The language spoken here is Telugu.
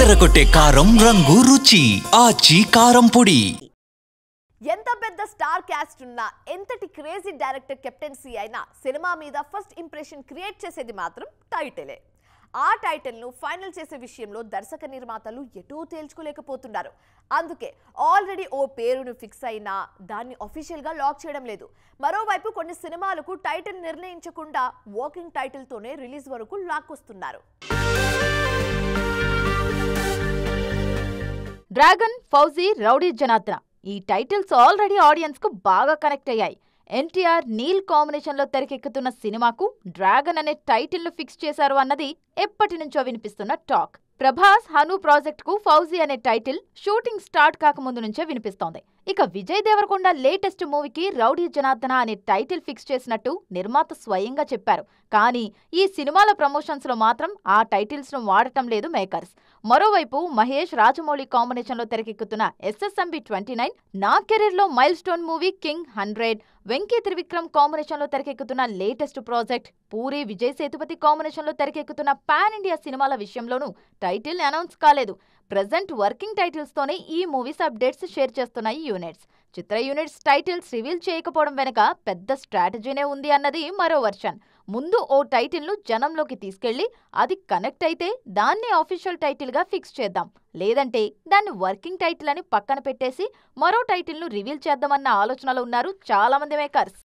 అదరగొట్టే కారం రంగు రుచి ఆచి కారం పొడి. ఎంత పెద్ద స్టార్ క్యాస్ట్ ఉన్నా ఎంతటి క్రేజీ డైరెక్టర్ కెప్టెన్సీ అయినా సినిమా మీద ఫస్ట్ ఇంప్రెషన్ క్రియేట్ చేసేది మాత్రం టైటిలే. ఆ టైటిల్ను ఫైనల్ చేసే విషయంలో దర్శక నిర్మాతలు ఎటూ తేల్చుకోలేకపోతున్నారు. అందుకే ఆల్రెడీ ఓ పేరును ఫిక్స్ అయినా దాన్ని అఫీషియల్గా లాక్ చేయడం లేదు. మరోవైపు కొన్ని సినిమాలకు టైటిల్ నిర్ణయించకుండా వర్కింగ్ టైటిల్తోనే రిలీజ్ వరకు లాక్కొస్తున్నారు. డ్రాగన్, ఫౌజీ, రౌడీ జనార్దన ఈ టైటిల్స్ ఆల్రెడీ ఆడియన్స్ కు బాగా కనెక్ట్ అయ్యాయి. ఎన్టీఆర్, నీల్ కాంబినేషన్ లో తెరకెక్కుతున్న సినిమాకు డ్రాగన్ అనే టైటిల్ ను ఫిక్స్ చేశారు అన్నది ఎప్పటి నుంచో వినిపిస్తున్న టాక్. ప్రభాస్, హను ప్రాజెక్ట్ కు ఫౌజీ అనే టైటిల్ షూటింగ్ స్టార్ట్ కాకముందు నుంచే వినిపిస్తోంది. ఇక విజయ్ దేవరకొండ లేటెస్ట్ మూవీకి రౌడీ జనార్దన అనే టైటిల్ ఫిక్స్ చేసినట్టు నిర్మాత స్వయంగా చెప్పారు. కానీ ఈ సినిమాల ప్రమోషన్స్ లో మాత్రం ఆ టైటిల్స్ ను వాడటం లేదు మేకర్స్. మరోవైపు మహేష్, రాజమౌళి కాంబినేషన్ లో తెరకెక్కుతున్న SSMB 29, నా కెరీర్ లో mile stone movie king 100, Venky Trivikram combination లో తెరకెక్కుతున్న latest project puri, Vijay Sethupathi combination లో తెరకెక్కుతున్న పాన్ ఇండియా సినిమాల విషయంలోనూ టైటిల్ అనౌన్స్ కాలేదు. ప్రెజెంట్ వర్కింగ్ టైటిల్స్ తోనే ఈ మూవీస్ అప్డేట్స్ షేర్ చేస్తున్నాయి యూనిట్స్. చిత్ర యూనిట్స్ టైటిల్స్ రివీల్ చేయకపోవడం వెనక పెద్ద స్ట్రాటజీనే ఉంది అన్నది మరో వర్షన్. ముందు ఓ టైటిల్ ను జనంలోకి తీసుకెళ్లి అది కనెక్ట్ అయితే దాన్ని అఫీషియల్ టైటిల్ గా ఫిక్స్ చేద్దాం, లేదంటే దాన్ని వర్కింగ్ టైటిల్ అని పక్కన పెట్టేసి మరో టైటిల్ ను రివీల్ చేద్దామన్న ఆలోచనలో ఉన్నారు చాలా మంది మేకర్స్.